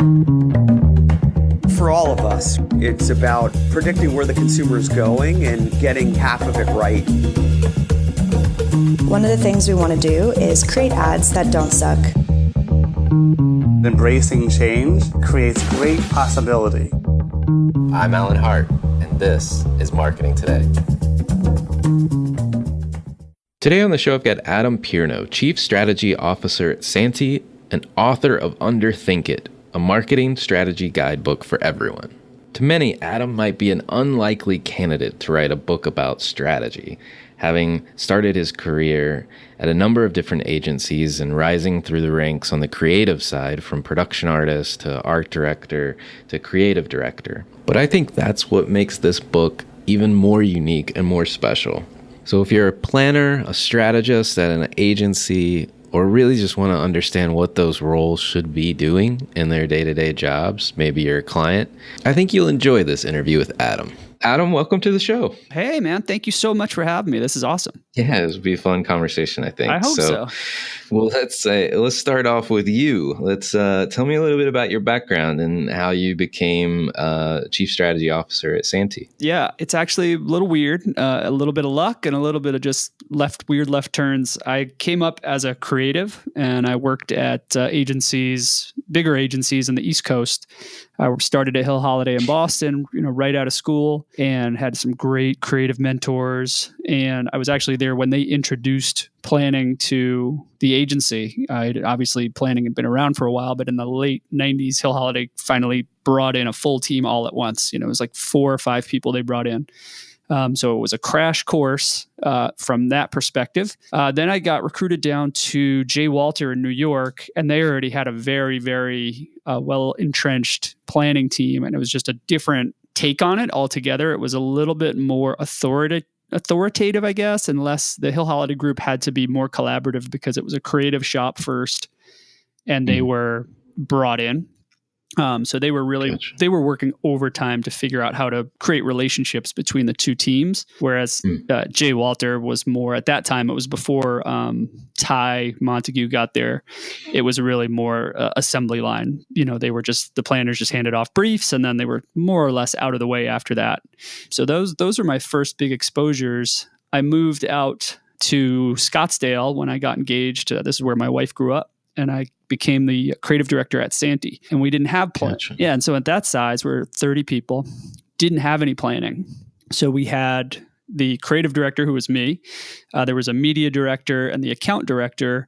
For all of us, it's about predicting where the consumer is going and getting half of it right. One of the things we want to do is create ads that don't suck. Embracing change creates great possibility. I'm Alan Hart, and this is Marketing Today. Today on the show, I've got Adam Pierno, Chief Strategy Officer at Santy and author of Underthink It, a marketing strategy guidebook for everyone. To many, Adam might be an unlikely candidate to write a book about strategy, having started his career at a number of different agencies and rising through the ranks on the creative side from production artist to art director to creative director. But I think that's what makes this book even more unique and more special. So if you're a planner, a strategist at an agency, or really just want to understand what those roles should be doing in their day-to-day jobs, maybe you're a client, I think you'll enjoy this interview with Adam. Adam, welcome to the show. Hey, man. Thank you so much for having me. This is awesome. Yeah, this will be a fun conversation, I think. I hope so. Well, let's start off with you. Let's tell me a little bit about your background and how you became Chief Strategy Officer at Santy. Yeah, it's actually a little weird, a little bit of luck and a little bit of just weird left turns. I came up as a creative and I worked at agencies, bigger agencies in the East Coast. I started at Hill Holiday in Boston, right out of school, and had some great creative mentors. And I was actually there when they introduced planning to the agency. Obviously, planning had been around for a while, but in the late 90s, Hill Holiday finally brought in a full team all at once. It was like 4 or 5 people they brought in. So it was a crash course from that perspective. Then I got recruited down to J. Walter in New York, and they already had a very, very well-entrenched planning team, and it was just a different take on it altogether. It was a little bit more authoritative, I guess, and less. The Hill Holiday group had to be more collaborative because it was a creative shop first, and they were brought in. So they were they were working overtime to figure out how to create relationships between the two teams. Whereas Jay Walter was more, at that time, it was before Ty Montague got there. It was really more assembly line. They were the planners just handed off briefs, and then they were more or less out of the way after that. So those are my first big exposures. I moved out to Scottsdale when I got engaged. This is where my wife grew up. And I became the creative director at Santy. And we didn't have planning. Gotcha. Yeah, and so at that size, we're 30 people, didn't have any planning. So we had the creative director, who was me. There was a media director and the account director.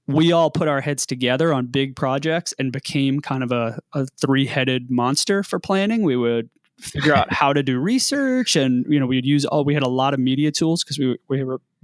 We all put our heads together on big projects and became kind of a 3-headed monster for planning. We would figure out how to do research, and we'd use we had a lot of media tools because we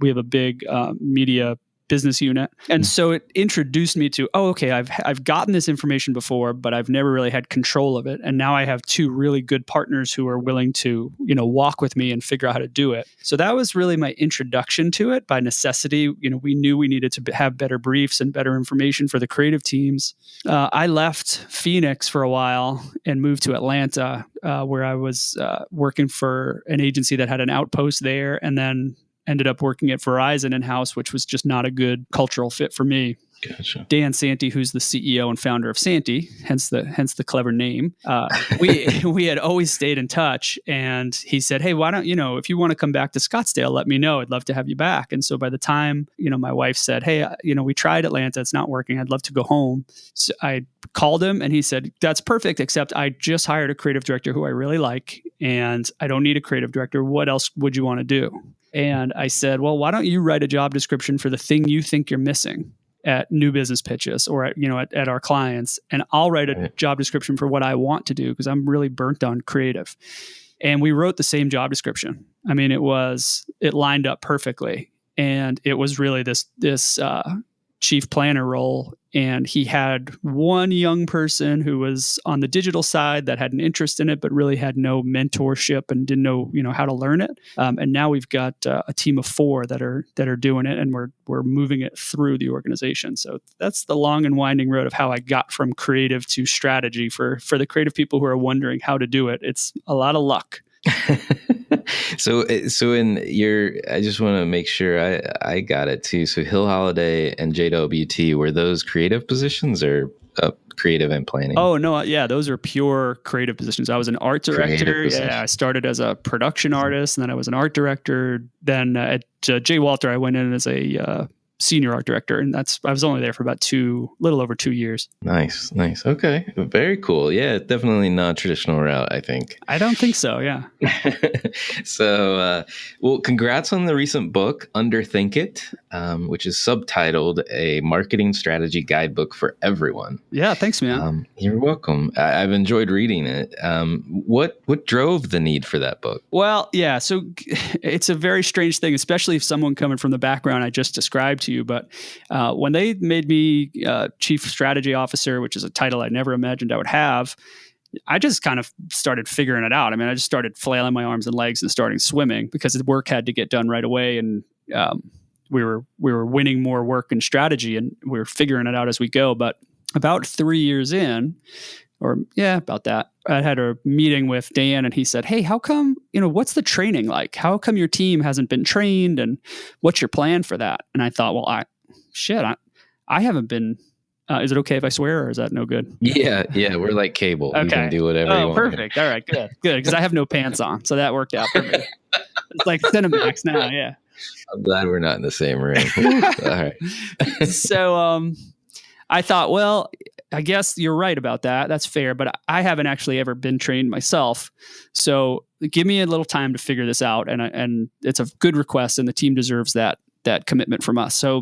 have a big media business unit. And so it introduced me to, okay, I've gotten this information before, but I've never really had control of it. And now I have 2 really good partners who are willing to, walk with me and figure out how to do it. So that was really my introduction to it by necessity. We knew we needed to have better briefs and better information for the creative teams. I left Phoenix for a while and moved to Atlanta, where I was working for an agency that had an outpost there, and then ended up working at Verizon in-house, which was just not a good cultural fit for me. Gotcha. Dan Santy, who's the CEO and founder of Santy, hence the clever name. We had always stayed in touch, and he said, "Hey, why don't if you want to come back to Scottsdale, let me know. I'd love to have you back." And so by the time my wife said, "Hey, we tried Atlanta, it's not working. I'd love to go home." So I called him, and he said, "That's perfect. Except I just hired a creative director who I really like, and I don't need a creative director. What else would you want to do?" And I said, "Well, why don't you write a job description for the thing you think you're missing at new business pitches or at our clients, and I'll write a job description for what I want to do because I'm really burnt on creative." And we wrote the same job description. I mean, it lined up perfectly, and it was really this chief planner role. And he had one young person who was on the digital side that had an interest in it, but really had no mentorship and didn't know, how to learn it. And now we've got a team of 4 that are doing it, and we're moving it through the organization. So that's the long and winding road of how I got from creative to strategy. For the creative people who are wondering how to do it, it's a lot of luck. So I just want to make sure I got it too. So Hill Holiday and JWT, were those creative positions or creative and planning? Oh, no. Yeah, those are pure creative positions. I was an art director. Yeah, I started as a production artist, and then I was an art director. Then at J. Walter, I went in as a senior art director, and I was only there for about little over 2 years. Nice. Okay. Very cool. Yeah, definitely non-traditional route, I think. I don't think so. Yeah. So, well, congrats on the recent book, Underthink It, which is subtitled A Marketing Strategy Guidebook for Everyone. Yeah. Thanks, man. You're welcome. I've enjoyed reading it. What drove the need for that book? Well, yeah. So it's a very strange thing, especially if someone coming from the background I just described to you. But when they made me chief strategy officer, which is a title I never imagined I would have, I just kind of started figuring it out. I mean, I just started flailing my arms and legs and starting swimming because the work had to get done right away. And we were winning more work and strategy, and we were figuring it out as we go. But about 3 years in, about that, I had a meeting with Dan, and he said, "Hey, how come, what's the training like? How come your team hasn't been trained, and what's your plan for that?" And I thought, well, I haven't been, is it okay if I swear, or is that no good? Yeah. We're like cable. Okay. You can do whatever you want. Perfect. All right, good. Because I have no pants on. So that worked out for me. It's like Cinemax now. Yeah. I'm glad we're not in the same room. All right. So, I thought, well, I guess you're right about that. That's fair. But I haven't actually ever been trained myself. So give me a little time to figure this out. And it's a good request, and the team deserves that commitment from us. So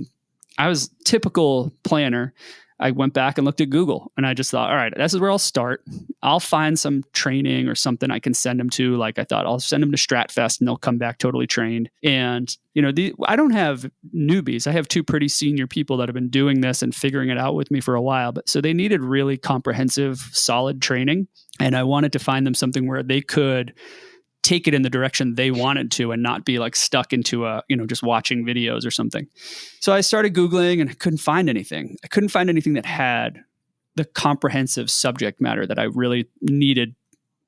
I was typical planner. I went back and looked at Google, and I just thought, all right, this is where I'll start. I'll find some training or something I can send them to. Like I thought, I'll send them to Stratfest, and they'll come back totally trained. And, I don't have newbies. I have two pretty senior people that have been doing this and figuring it out with me for a while. But so they needed really comprehensive, solid training. And I wanted to find them something where they could take it in the direction they wanted to and not be like stuck into just watching videos or something. So I started Googling, and I couldn't find anything. I couldn't find anything that had the comprehensive subject matter that I really needed,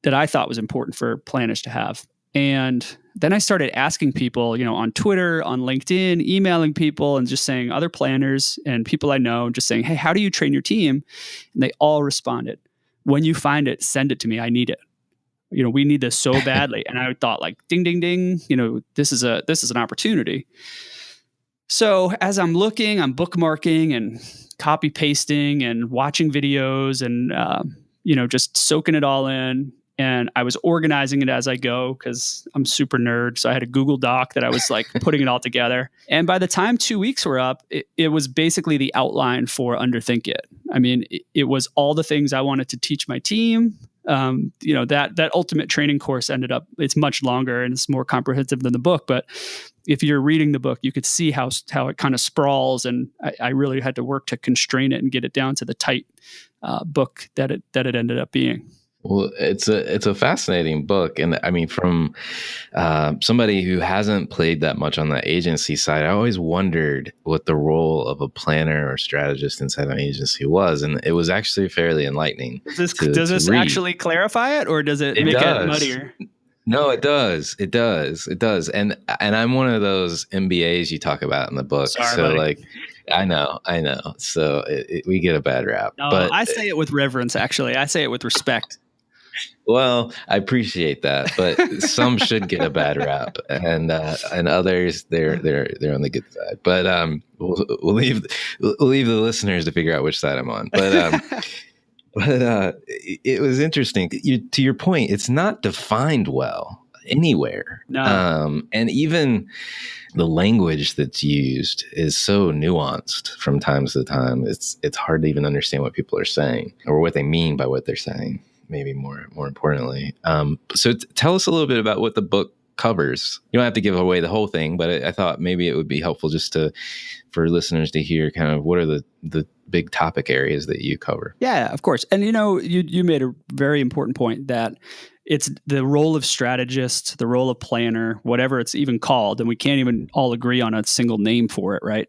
that I thought was important for planners to have. And then I started asking people, on Twitter, on LinkedIn, emailing people, and just saying, other planners and people I know, just saying, "Hey, how do you train your team?" And they all responded, "When you find it, send it to me. I need it. We need this so badly." And I thought, like, ding, ding, ding, this is an opportunity. So as I'm looking, I'm bookmarking and copy pasting and watching videos and, just soaking it all in. And I was organizing it as I go because I'm super nerd. So I had a Google Doc that I was like putting it all together. And by the time 2 weeks were up, it was basically the outline for Underthink It. I mean, it was all the things I wanted to teach my team. That ultimate training course ended up, it's much longer and it's more comprehensive than the book. But if you're reading the book, you could see how it kind of sprawls. And I really had to work to constrain it and get it down to the tight book that it ended up being. Well, it's a fascinating book. And I mean, from somebody who hasn't played that much on the agency side, I always wondered what the role of a planner or strategist inside an agency was. And it was actually fairly enlightening. Does this actually clarify it, or does it make it muddier? No, it does. It does. And I'm one of those MBAs you talk about in the book. Sorry, so buddy. Like, I know. So we get a bad rap. No, but I say it with reverence, actually. I say it with respect. Well, I appreciate that, but some should get a bad rap, and others they're on the good side. But we'll leave the listeners to figure out which side I'm on. But it was interesting. To your point, it's not defined well anywhere. No. And even the language that's used is so nuanced from time to time. It's hard to even understand what people are saying or what they mean by what they're saying. Maybe more importantly. So tell us a little bit about what the book covers. You don't have to give away the whole thing, but I thought maybe it would be helpful just for listeners to hear kind of what are the big topic areas that you cover. Yeah, of course. And you made a very important point that it's the role of strategist, the role of planner, whatever it's even called, and we can't even all agree on a single name for it, right?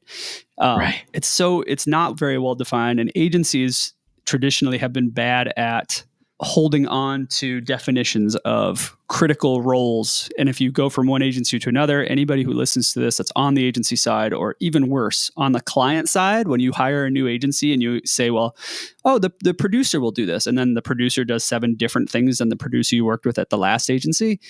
Right. It's not very well defined, and agencies traditionally have been bad at holding on to definitions of critical roles. And if you go from one agency to another, anybody who listens to this that's on the agency side, or even worse, on the client side, when you hire a new agency and you say, well, oh, the producer will do this, and then the producer does 7 different things than the producer you worked with at the last agency,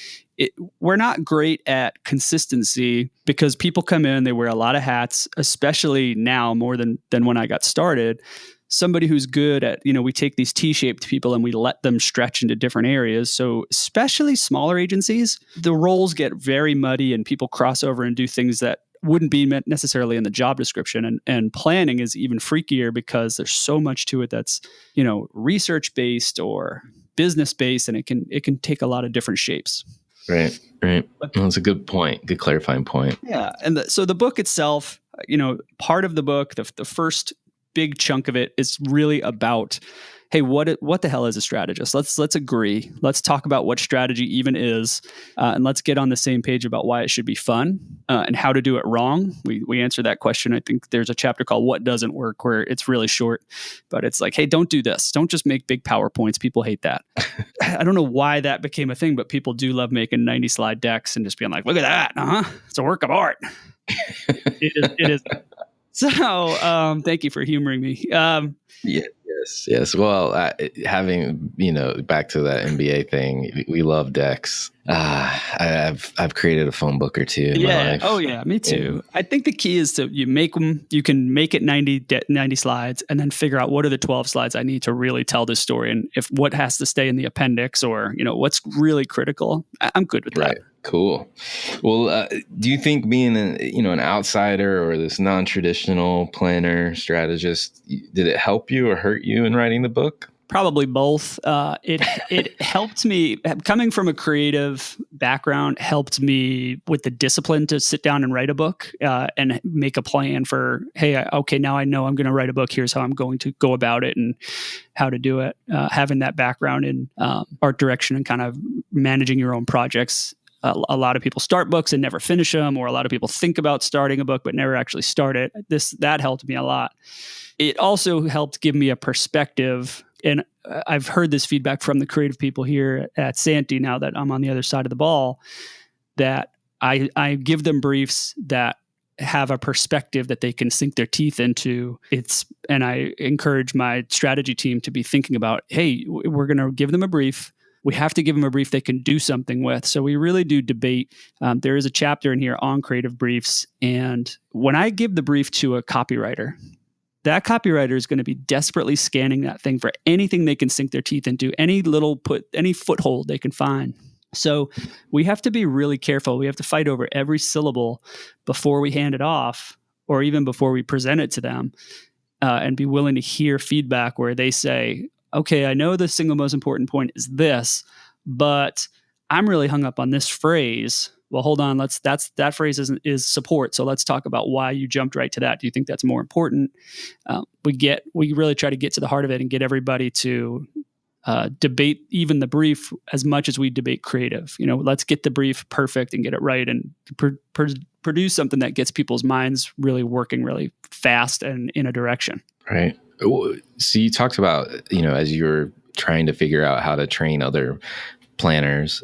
we're not great at consistency because people come in, they wear a lot of hats, especially now more than when I got started. Somebody who's good at, we take these T-shaped people and we let them stretch into different areas. So especially smaller agencies, the roles get very muddy and people cross over and do things that wouldn't be meant necessarily in the job description. And planning is even freakier because there's so much to it that's, research based or business based, and it can take a lot of different shapes. Right. That's a good point. Good clarifying point. Yeah. And so the book itself, part of the book, the first big chunk of it is really about, hey, what the hell is a strategist? Let's agree. Let's talk about what strategy even is, and let's get on the same page about why it should be fun and how to do it wrong. We answer that question. I think there's a chapter called "What Doesn't Work," where it's really short, but it's like, hey, don't do this. Don't just make big PowerPoints. People hate that. I don't know why that became a thing, but people do love making 90 slide decks and just being like, look at that. It's a work of art. It is. So, thank you for humoring me. Yes. Well, having, back to that MBA thing, we love decks. I've created a phone book or two in my life. Oh yeah, me too. I think the key is you can make it 90 slides and then figure out what are the 12 slides I need to really tell this story, and if what has to stay in the appendix, or, what's really critical. I'm good with that. Right. Cool. Well, do you think being an outsider or this non-traditional planner strategist, did it help you or hurt you in writing the book? Probably both. It helped me, coming from a creative background, helped me with the discipline to sit down and write a book and make a plan for, hey, okay, now I know I'm going to write a book. Here's how I'm going to go about it and how to do it. Having that background in art direction and kind of managing your own projects. A lot of people start books and never finish them, or a lot of people think about starting a book but never actually start it. That helped me a lot. It also helped give me a perspective, and I've heard this feedback from the creative people here at Santy now that I'm on the other side of the ball, that I give them briefs that have a perspective that they can sink their teeth into. And I encourage my strategy team to be thinking about, hey, we're going to give them a brief. We have to give them a brief they can do something with. So we really do debate. There is a chapter in here on creative briefs. And when I give the brief to a copywriter, that copywriter is going to be desperately scanning that thing for anything they can sink their teeth into, any foothold they can find. So we have to be really careful. We have to fight over every syllable before we hand it off, or even before we present it to them, and be willing to hear feedback where they say, okay, I know the single most important point is this, but I'm really hung up on this phrase. Well, hold on. That phrase is support. So let's talk about why you jumped right to that. Do you think that's more important? We really try to get to the heart of it and get everybody to debate even the brief as much as we debate creative. Let's get the brief perfect and get it right, and produce something that gets people's minds really working really fast and in a direction. Right. So you talked about, as you were trying to figure out how to train other planners,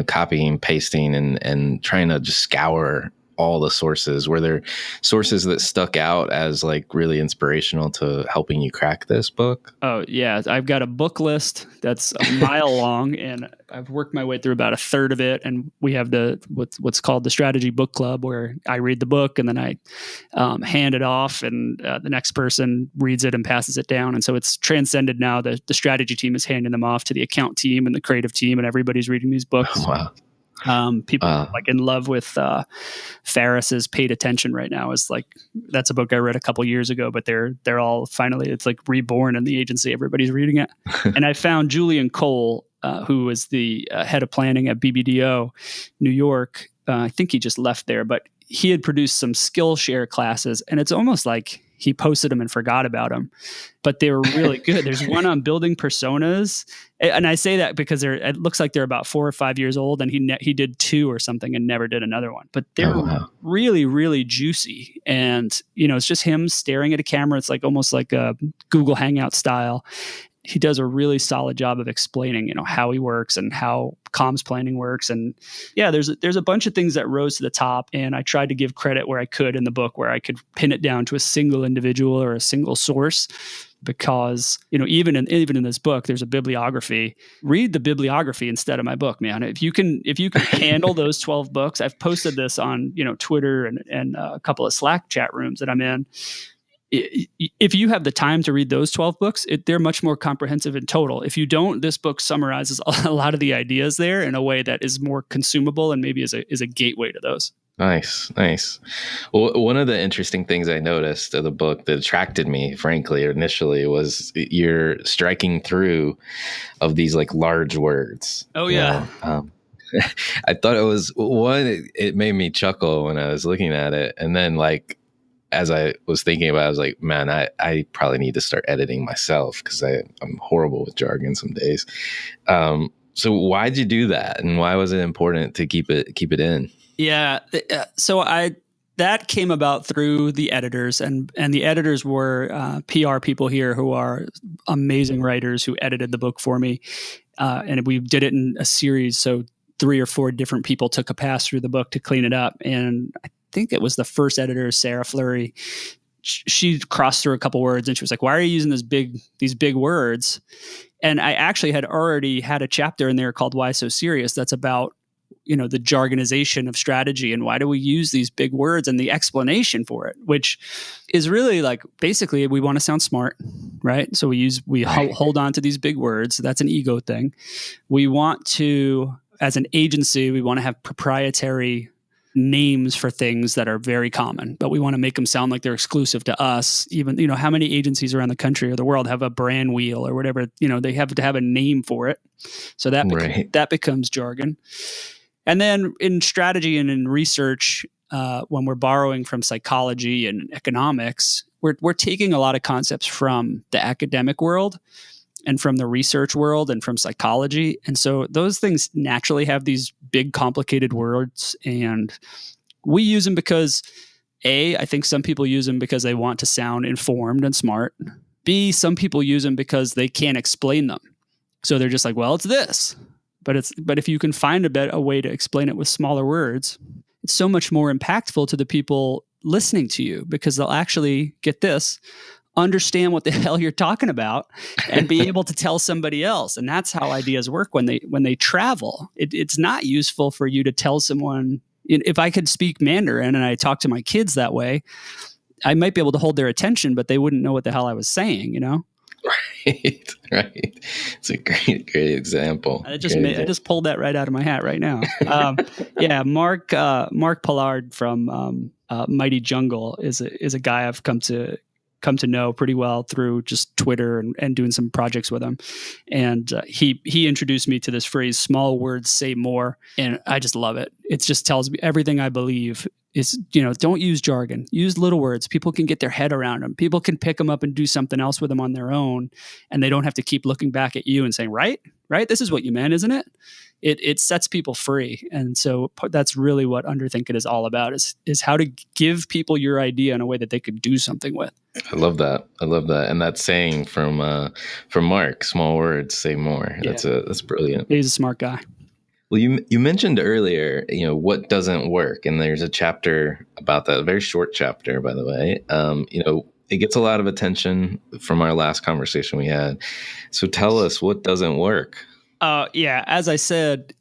copying, pasting, and trying to just scour all the sources. Were there sources that stuck out as like really inspirational to helping you crack this book? Oh yeah. I've got a book list that's a mile long, and I've worked my way through about a third of it. And we have what's called the Strategy Book Club, where I read the book and then I hand it off, and the next person reads it and passes it down. And so it's transcended now. The strategy team is handing them off to the account team and the creative team, and everybody's reading these books. Oh, wow. People like in love with Ferris's Paid Attention right now. Is like, that's a book I read a couple years ago, but they're all finally, it's like reborn in the agency. Everybody's reading it. And I found Julian Cole, who was the head of planning at BBDO New York. I think he just left there, but he had produced some Skillshare classes, and it's almost like he posted them and forgot about them, but they were really good. There's one on building personas. And I say that because it looks like they're about 4 or 5 years old, and he did 2 or something and never did another one, but they're really, really juicy. And, it's just him staring at a camera. It's like almost like a Google Hangout style. he does a really solid job of explaining, how he works and how comms planning works. And yeah, there's a bunch of things that rose to the top, and I tried to give credit where I could in the book, where I could pin it down to a single individual or a single source. Because, even in this book, there's a bibliography. Read the bibliography instead of my book, man. If you can handle those 12 books, I've posted this on, Twitter and a couple of Slack chat rooms that I'm in. If you have the time to read those 12 books, they're much more comprehensive in total. If you don't, this book summarizes a lot of the ideas there in a way that is more consumable and maybe is a gateway to those. Nice. Well, one of the interesting things I noticed of the book that attracted me, frankly, initially was your striking through of these like large words. Oh, yeah. I thought it was it made me chuckle when I was looking at it. And then as I was thinking about it, I was like, man, I probably need to start editing myself because I'm horrible with jargon some days. So why'd you do that? And why was it important to keep it in? Yeah. So that came about through the editors, and the editors were PR people here who are amazing writers who edited the book for me. And we did it in a series. So 3 or 4 different people took a pass through the book to clean it up. And I think it was the first editor, Sarah Fleury. She crossed through a couple words and she was like, why are you using these big words? And I actually had already had a chapter in there called Why So Serious? That's about the jargonization of strategy and why do we use these big words and the explanation for it, which is really basically we want to sound smart, right? So we hold on to these big words. That's an ego thing. We want to, as an agency, we want to have proprietary names for things that are very common, but we want to make them sound like they're exclusive to us. Even, how many agencies around the country or the world have a brand wheel or whatever, they have to have a name for it. So that becomes jargon. And then in strategy and in research, when we're borrowing from psychology and economics, we're taking a lot of concepts from the academic world and from the research world and from psychology. And so those things naturally have these big, complicated words. And we use them because, A, I think some people use them because they want to sound informed and smart. B, some people use them because they can't explain them. So they're just like, well, it's this. But if you can find a way to explain it with smaller words, it's so much more impactful to the people listening to you because they'll actually get this, understand what the hell you're talking about, and be able to tell somebody else. And that's how ideas work when they travel. It's not useful for you to tell someone. If I could speak Mandarin and I talk to my kids that way, I might be able to hold their attention, but they wouldn't know what the hell I was saying, Right. It's a great example. I just pulled that right out of my hat right now. Mark Pollard from Mighty Jungle is a guy I've come to know pretty well through just Twitter and doing some projects with him. And he introduced me to this phrase, small words say more. And I just love it. It just tells me everything I believe is, don't use jargon, use little words. People can get their head around them. People can pick them up and do something else with them on their own. And they don't have to keep looking back at you and saying, right, this is what you meant, isn't it? It sets people free. And so that's really what Underthink It is all about is how to give people your idea in a way that they could do something with. I love that. And that saying from Mark, small words say more. Yeah. That's brilliant. He's a smart guy. Well, you mentioned earlier, what doesn't work. And there's a chapter about that, a very short chapter, by the way. It gets a lot of attention from our last conversation we had. So tell us what doesn't work. As I said,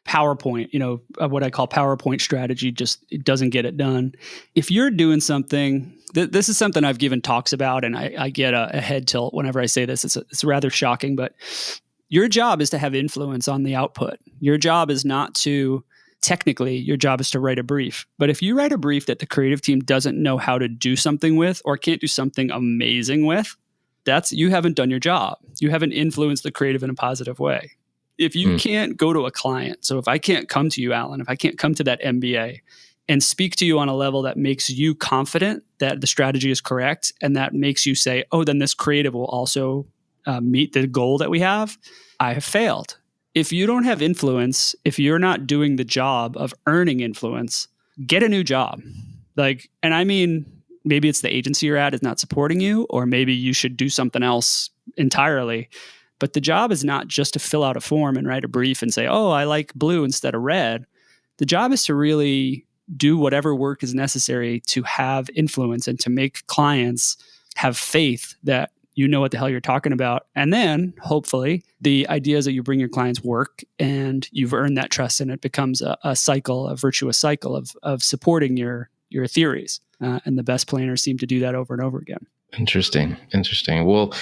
PowerPoint, what I call PowerPoint strategy, it doesn't get it done. If you're doing something, this is something I've given talks about, and I get a head tilt whenever I say this. It's rather shocking, but your job is to have influence on the output. Your job is not to, technically, your job is to write a brief. But if you write a brief that the creative team doesn't know how to do something with or can't do something amazing with, you haven't done your job. You haven't influenced the creative in a positive way. If you can't go to a client, so if I can't come to you, Alan, if I can't come to that MBA and speak to you on a level that makes you confident that the strategy is correct and that makes you say, oh, then this creative will also meet the goal that we have, I have failed. If you don't have influence, if you're not doing the job of earning influence, get a new job. And I mean, maybe it's the agency you're at is not supporting you, or maybe you should do something else entirely. But the job is not just to fill out a form and write a brief and say, oh, I like blue instead of red. The job is to really do whatever work is necessary to have influence and to make clients have faith that you know what the hell you're talking about. And then hopefully the ideas that you bring your clients work and you've earned that trust, and it becomes a cycle, a virtuous cycle of supporting your theories. And the best planners seem to do that over and over again. Interesting. Well,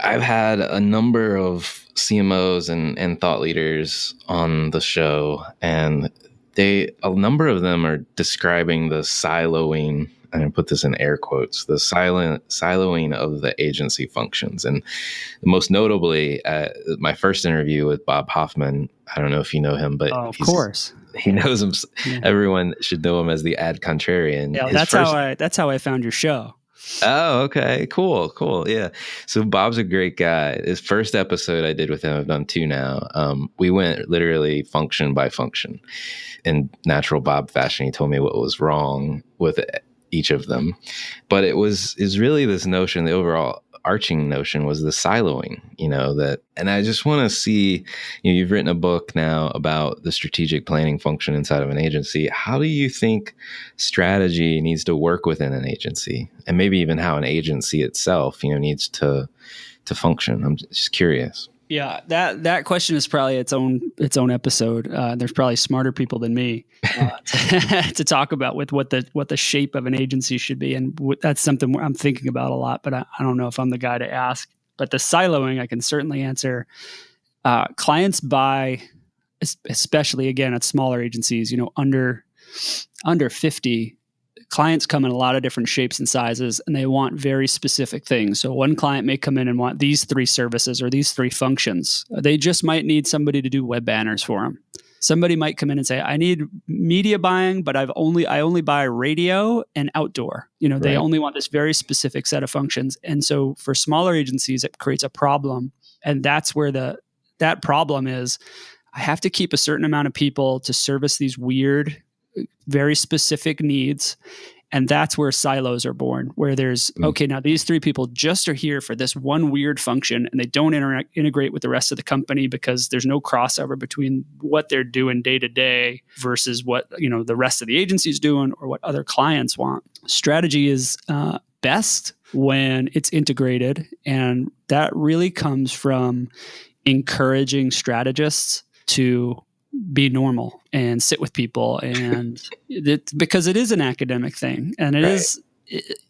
I've had a number of CMOs and thought leaders on the show, and a number of them are describing the siloing, and I put this in air quotes, the siloing of the agency functions. And most notably, my first interview with Bob Hoffman, I don't know if you know him, but of course. He knows him. Yeah. Everyone should know him as the ad contrarian. Yeah, that's how I found your show. Oh, okay. Cool. Yeah. So Bob's a great guy. His first episode I did with him, I've done 2 now. We went literally function by function in natural Bob fashion. He told me what was wrong with each of them. But is really this notion, the overall arching notion was the siloing, and I just want to see, you've written a book now about the strategic planning function inside of an agency. How do you think strategy needs to work within an agency, and maybe even how an agency itself, needs to function? I'm just curious. Yeah, that question is probably its own episode. There's probably smarter people than me to talk about with what the shape of an agency should be, and that's something I'm thinking about a lot. But I don't know if I'm the guy to ask. But the siloing, I can certainly answer. Clients buy, especially again at smaller agencies, under 50. Clients come in a lot of different shapes and sizes, and they want very specific things. So one client may come in and want these 3 services or these 3 functions. They just might need somebody to do web banners for them. Somebody might come in and say, I need media buying, but I only buy radio and outdoor. They only want this very specific set of functions. And so for smaller agencies, it creates a problem. And that's where that problem is. I have to keep a certain amount of people to service these weird, very specific needs. And that's where silos are born, where there's, okay, now these 3 people just are here for this one weird function, and they don't integrate with the rest of the company because there's no crossover between what they're doing day to day versus what, the rest of the agency's doing or what other clients want. Strategy is best when it's integrated. And that really comes from encouraging strategists to be normal and sit with people, and because it is an academic thing, and it is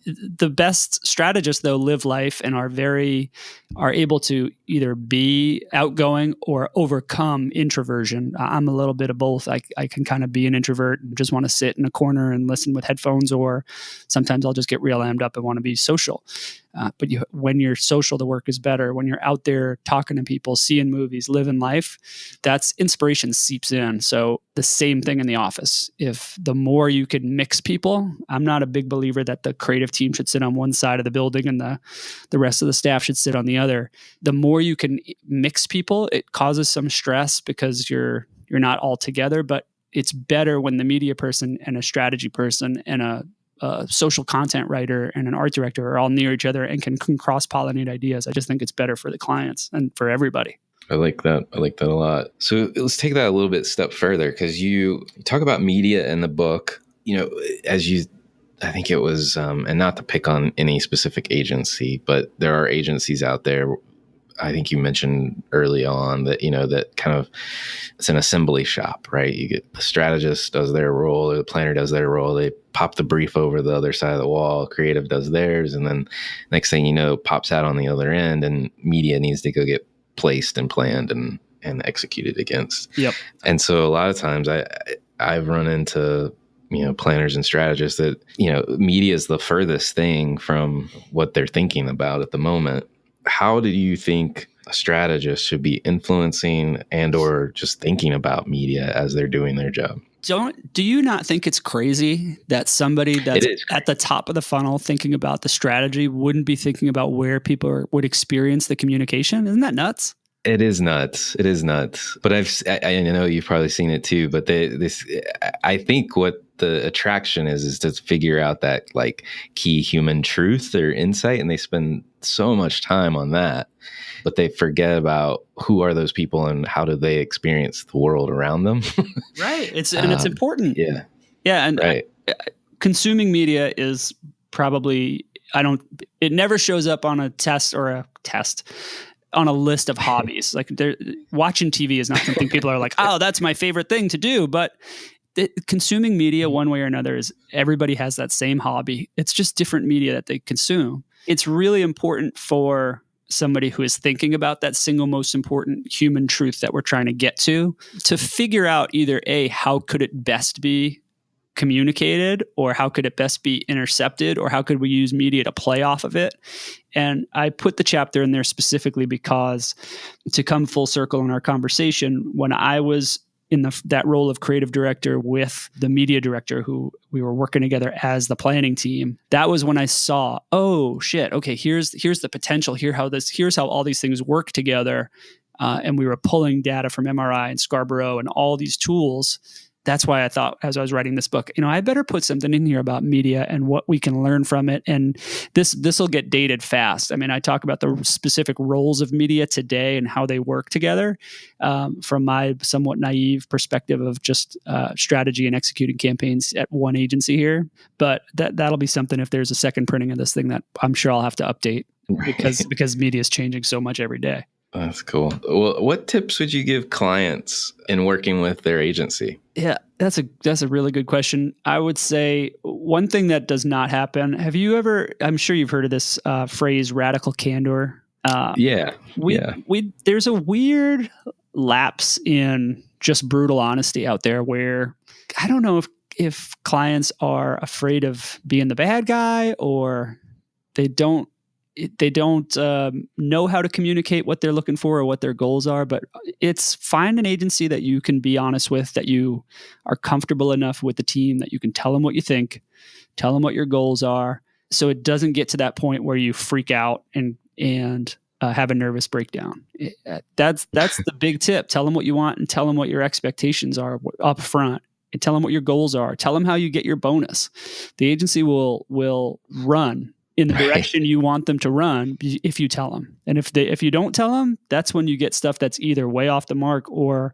the best strategists though live life and are able to either be outgoing or overcome introversion. I'm a little bit of both. I can kind of be an introvert and just want to sit in a corner and listen with headphones, or sometimes I'll just get real amped up and want to be social. But when you're social, the work is better. When you're out there talking to people, seeing movies, living life, that's inspiration seeps in. So the same thing in the office. If the more you can mix people, I'm not a big believer that the creative team should sit on one side of the building and the rest of the staff should sit on the other. The more you can mix people, it causes some stress because you're not all together, but it's better when the media person and a strategy person and a social content writer and an art director are all near each other and can cross-pollinate ideas. I just think it's better for the clients and for everybody. I like that a lot. So let's take that a little bit step further, because you talk about media in the book, I think it was, and not to pick on any specific agency, but there are agencies out there. I think you mentioned early on that, that kind of, it's an assembly shop, right? You get the strategist does their role, or the planner does their role. They pop the brief over the other side of the wall, creative does theirs. And then next thing you know, pops out on the other end, and media needs to go get placed and planned and executed against. Yep. And so a lot of times I've run into, planners and strategists that, media is the furthest thing from what they're thinking about at the moment. How do you think a strategist should be influencing and or just thinking about media as they're doing their job? Do you not think it's crazy that somebody that's at the top of the funnel thinking about the strategy wouldn't be thinking about where people would experience the communication? Isn't that nuts? It is nuts. But I know you've probably seen it too, but I think what the attraction is to figure out that like key human truth or insight, and they spend so much time on that, but they forget about who are those people and how do they experience the world around them. Right. It's important. Yeah. Yeah. And right. Consuming media is probably, it never shows up on a test on a list of hobbies. Like watching TV is not something people are like, oh, that's my favorite thing to do. But consuming media one way or another is everybody has that same hobby. It's just different media that they consume. It's really important for somebody who is thinking about that single most important human truth that we're trying to get to figure out either A, how could it best be communicated, or how could it best be intercepted, or how could we use media to play off of it. And I put the chapter in there specifically because, to come full circle in our conversation, when I was in that role of creative director with the media director who we were working together as the planning team, that was when I saw, oh shit, okay, here's the potential, here's how all these things work together. And we were pulling data from MRI and Scarborough and all these tools. That's why I thought, as I was writing this book, I better put something in here about media and what we can learn from it. And this will get dated fast. I mean, I talk about the specific roles of media today and how they work together from my somewhat naive perspective of just strategy and executing campaigns at one agency here. But that'll be something, if there's a second printing of this thing, that I'm sure I'll have to update because media is changing so much every day. That's cool. Well, what tips would you give clients in working with their agency? Yeah, that's a really good question. I would say one thing that does not happen. Have you ever? I'm sure you've heard of this phrase, radical candor. There's a weird lapse in just brutal honesty out there, where I don't know if clients are afraid of being the bad guy, or they don't know how to communicate what they're looking for or what their goals are. But it's find an agency that you can be honest with, that you are comfortable enough with the team that you can tell them what you think, tell them what your goals are, so it doesn't get to that point where you freak out and have a nervous breakdown. That's the big tip. Tell them what you want and tell them what your expectations are up front. And tell them what your goals are. Tell them how you get your bonus. The agency will run in the direction you want them to run if you tell them. And if you don't tell them, that's when you get stuff that's either way off the mark, or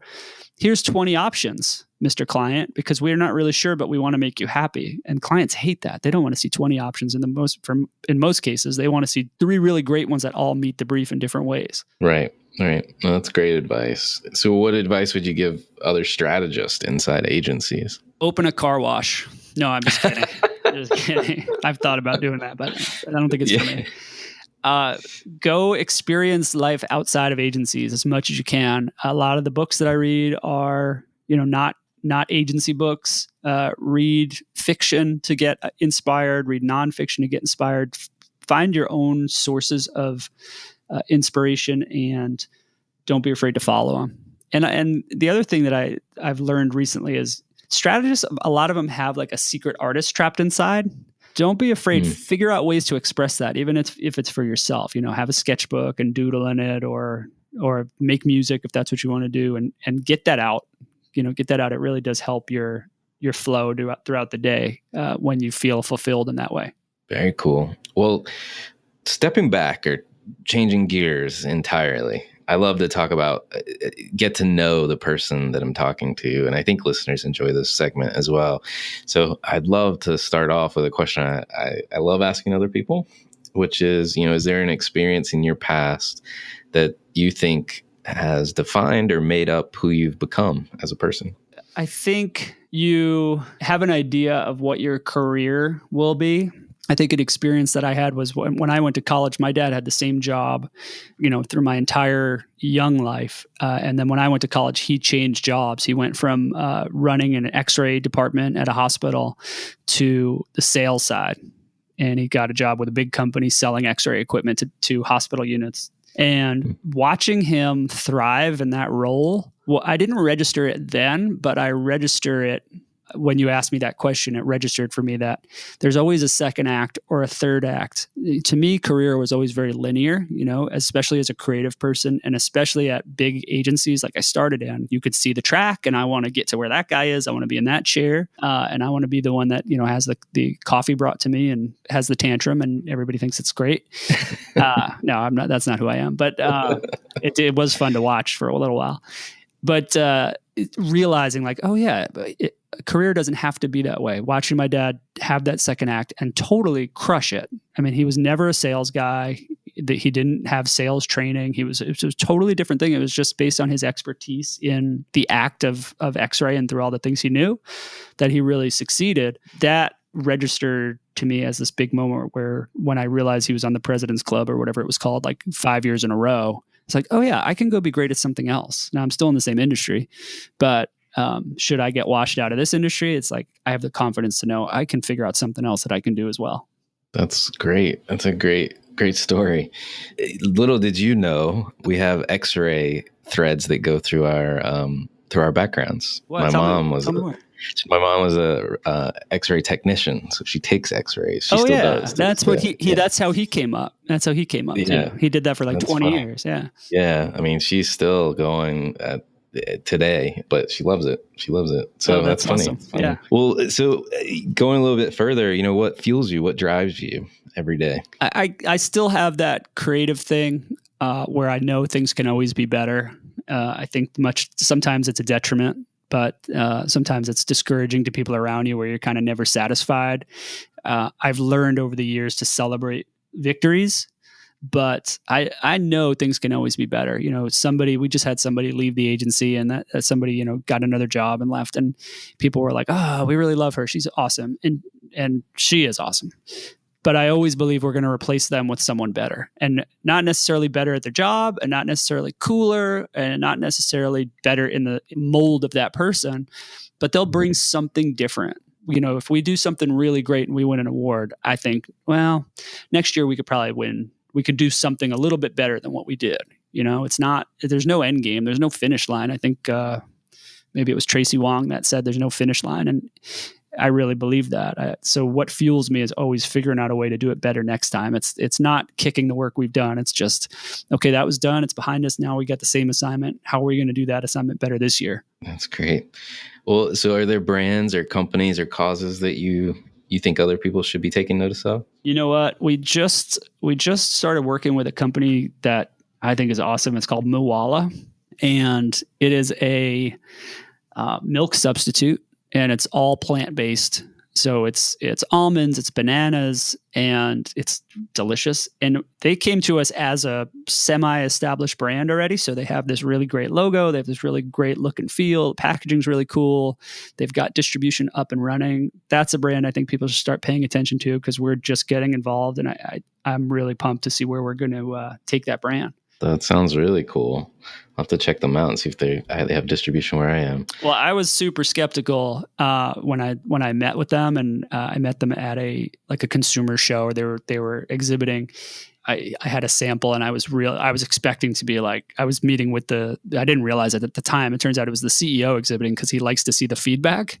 here's 20 options, Mr. Client, because we're not really sure, but we want to make you happy. And clients hate that. They don't want to see 20 options. In most cases, they want to see 3 really great ones that all meet the brief in different ways. Right. Well, that's great advice. So what advice would you give other strategists inside agencies? Open a car wash. No, I'm just kidding. Just kidding. I've thought about doing that, but I don't think it's for me. Go experience life outside of agencies as much as you can. A lot of the books that I read are, not agency books. Read fiction to get inspired. Read nonfiction to get inspired. Find your own sources of inspiration, and don't be afraid to follow them. And the other thing that I've learned recently is strategists, a lot of them have like a secret artist trapped inside. Don't be afraid. Figure out ways to express that, even if it's for yourself. Have a sketchbook and doodle in it, or make music if that's what you want to do, and get that out. Get that out. It really does help your flow throughout the day when you feel fulfilled in that way. Very cool. Well, stepping back or changing gears entirely, I love to talk about, get to know the person that I'm talking to. And I think listeners enjoy this segment as well. So I'd love to start off with a question I love asking other people, which is, is there an experience in your past that you think has defined or made up who you've become as a person? I think you have an idea of what your career will be. I think an experience that I had was when I went to college. My dad had the same job, through my entire young life. And then when I went to college, he changed jobs. He went from running an X-ray department at a hospital to the sales side. And he got a job with a big company selling X-ray equipment to hospital units. And watching him thrive in that role, well, I didn't register it then, but I register it when you asked me that question, it registered for me that there's always a second act or a third act. To me, career was always very linear, especially as a creative person, and especially at big agencies like I started in. You could see the track, and I want to get to where that guy is. I want to be in that chair, and I want to be the one that has the coffee brought to me and has the tantrum, and everybody thinks it's great. No, I'm not. That's not who I am. But it was fun to watch for a little while. But realizing like, oh yeah, a career doesn't have to be that way. Watching my dad have that second act and totally crush it. I mean, he was never a sales guy. He didn't have sales training. It was a totally different thing. It was just based on his expertise in the act of X-ray and through all the things he knew that he really succeeded. That registered to me as this big moment where when I realized he was on the President's Club or whatever it was called, like 5 years in a row, it's like, oh yeah, I can go be great at something else. Now I'm still in the same industry, but should I get washed out of this industry? It's like, I have the confidence to know I can figure out something else that I can do as well. That's great. That's a great story. Little did you know, we have X-ray threads that go through our backgrounds. What? My mom was a X-ray technician, so she takes X-rays. She still does. That's what he that's how he came up. That's how he came up too. He did that for like 20 years. Yeah. Yeah. I mean, she's still going today, but she loves it. So that's funny. Awesome. Funny. Yeah. Well, so going a little bit further, what fuels you? What drives you every day? I still have that creative thing where I know things can always be better. I think sometimes it's a detriment, but sometimes it's discouraging to people around you where you're kind of never satisfied. I've learned over the years to celebrate victories, but I know things can always be better. We just had somebody leave the agency, and that somebody, got another job and left, and people were like, oh, we really love her. She's awesome. And she is awesome. But I always believe we're going to replace them with someone better, and not necessarily better at their job, and not necessarily cooler, and not necessarily better in the mold of that person, but they'll bring something different. If we do something really great and we win an award, I think, well, next year we could probably win. We could do something a little bit better than what we did. There's no end game. There's no finish line. I think maybe it was Tracy Wong that said there's no finish line. And I really believe that. So what fuels me is always figuring out a way to do it better next time. It's not kicking the work we've done. It's just, okay, that was done. It's behind us. Now we got the same assignment. How are we going to do that assignment better this year? That's great. Well, so are there brands or companies or causes that you think other people should be taking notice of? You know what? We just started working with a company that I think is awesome. It's called Moala, and it is a milk substitute, and it's all plant-based. So it's almonds, it's bananas, and it's delicious. And they came to us as a semi-established brand already. So they have this really great logo. They have this really great look and feel. Packaging's really cool. They've got distribution up and running. That's a brand I think people should start paying attention to, because we're just getting involved. And I'm really pumped to see where we're going to take that brand. That sounds really cool. I'll have to check them out and see if they have distribution where I am. Well, I was super skeptical when I met with them, and I met them at a consumer show. They were exhibiting. I had a sample, and I was expecting to be like, I was meeting with I didn't realize it at the time. It turns out it was the CEO exhibiting, because he likes to see the feedback,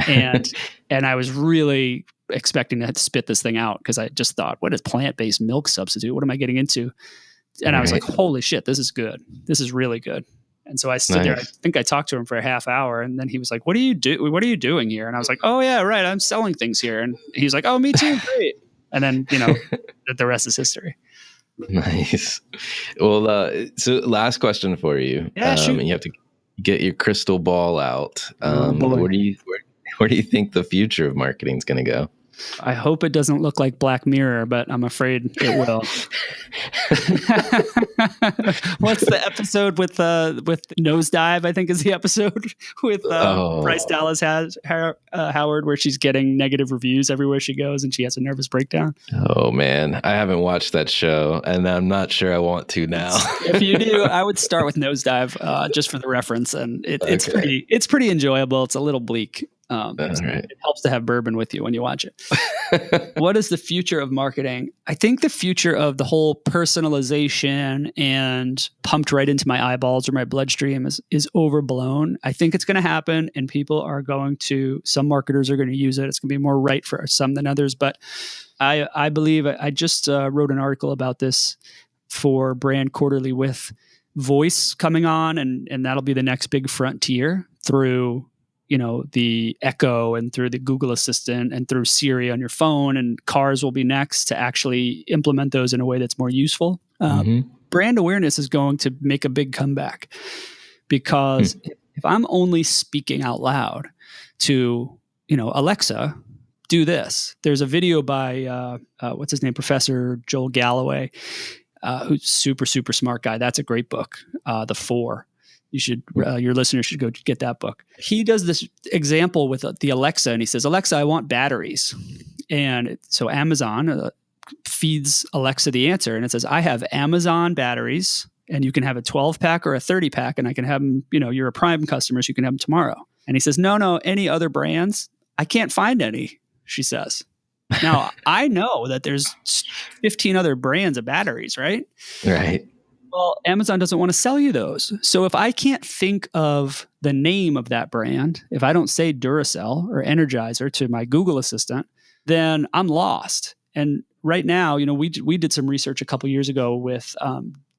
and I was really expecting to spit this thing out, because I just thought, what is plant-based milk substitute? What am I getting into? And I was like, holy shit, this is good. This is really good. And so I stood there. I think I talked to him for a half hour, and then he was like, what are you doing here? And I was like, oh yeah, right. I'm selling things here. And he's like, oh, me too. Great. And then, the rest is history. Nice. Well, so last question for you. Yeah, shoot. And you have to get your crystal ball out. Where do you think the future of marketing is going to go? I hope it doesn't look like Black Mirror, but I'm afraid it will. What's the episode with Nosedive? I think is the episode with Bryce Dallas Howard, where she's getting negative reviews everywhere she goes, and she has a nervous breakdown. Oh man, I haven't watched that show, and I'm not sure I want to now. If you do, I would start with Nosedive just for the reference, and it's pretty enjoyable. It's a little bleak. It helps to have bourbon with you when you watch it. What is the future of marketing? I think the future of the whole personalization and pumped right into my eyeballs or my bloodstream is overblown. I think it's going to happen, and some marketers are going to use it. It's going to be more right for some than others. But I believe I just wrote an article about this for Brand Quarterly with voice coming on, and that'll be the next big frontier through the Echo and through the Google Assistant and through Siri on your phone, and cars will be next to actually implement those in a way that's more useful. Brand awareness is going to make a big comeback because if I'm only speaking out loud to, Alexa, do this. There's a video by, what's his name? Professor Joel Galloway, who's super, super smart guy. That's a great book. The 4. You should, your listeners should go get that book. He does this example with the Alexa, and he says, Alexa, I want batteries. And so Amazon feeds Alexa the answer, and it says, I have Amazon batteries, and you can have a 12-pack or a 30-pack, and I can have them, you're a Prime customer, so you can have them tomorrow. And he says, no, any other brands? I can't find any, she says. Now, I know that there's 15 other brands of batteries, right? Right. Well, Amazon doesn't want to sell you those. So if I can't think of the name of that brand, if I don't say Duracell or Energizer to my Google Assistant, then I'm lost. And right now, we did some research a couple years ago with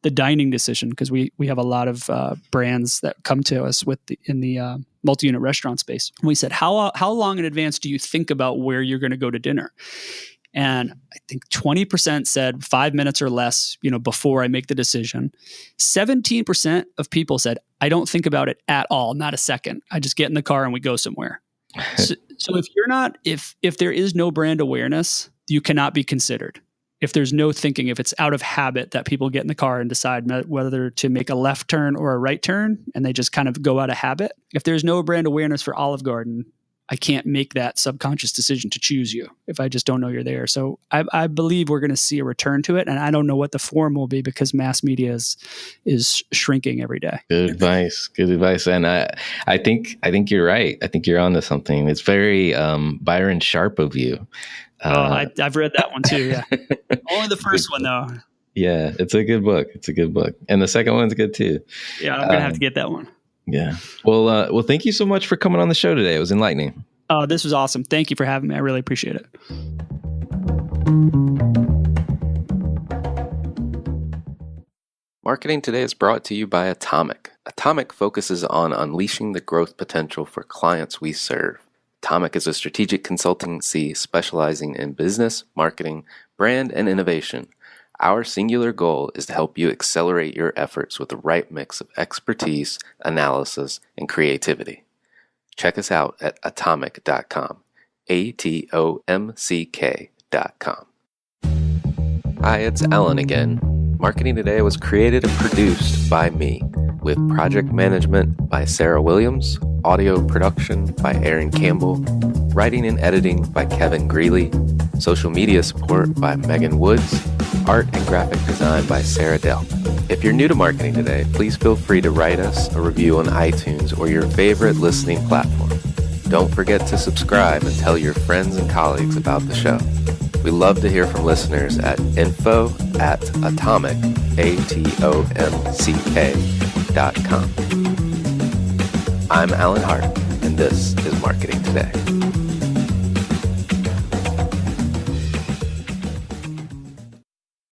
the dining decision, because we have a lot of brands that come to us in the multi-unit restaurant space. And we said, how long in advance do you think about where you're going to go to dinner? And I think 20% said 5 minutes or less, before I make the decision. 17% of people said, I don't think about it at all, not a second. I just get in the car and we go somewhere. So if there is no brand awareness, you cannot be considered. If there's no thinking, if it's out of habit that people get in the car and decide whether to make a left turn or a right turn, and they just kind of go out of habit. If there's no brand awareness for Olive Garden, I can't make that subconscious decision to choose you if I just don't know you're there. So I believe we're going to see a return to it. And I don't know what the form will be, because mass media is shrinking every day. Good advice. And I think you're right. I think you're onto something. It's very Byron Sharp of you. I've read that one too. Yeah. Only the first one though. Yeah. It's a good book. And the second one's good too. Yeah. I'm going to have to get that one. Yeah. Well, thank you so much for coming on the show today. It was enlightening. Oh, this was awesome. Thank you for having me. I really appreciate it. Marketing Today is brought to you by Atomic. Atomic focuses on unleashing the growth potential for clients we serve. Atomic is a strategic consultancy specializing in business, marketing, brand, and innovation. Our singular goal is to help you accelerate your efforts with the right mix of expertise, analysis, and creativity. Check us out at atomic.com, ATOMCK.com. Hi, it's Alan again. Marketing Today was created and produced by me, with project management by Sarah Williams, audio production by Aaron Campbell, writing and editing by Kevin Greeley, social media support by Megan Woods, art and graphic design by Sarah Dell. If you're new to Marketing Today, please feel free to write us a review on iTunes or your favorite listening platform. Don't forget to subscribe and tell your friends and colleagues about the show. We love to hear from listeners at info@atomic, ATOMCK.com. I'm Alan Hart, and this is Marketing Today.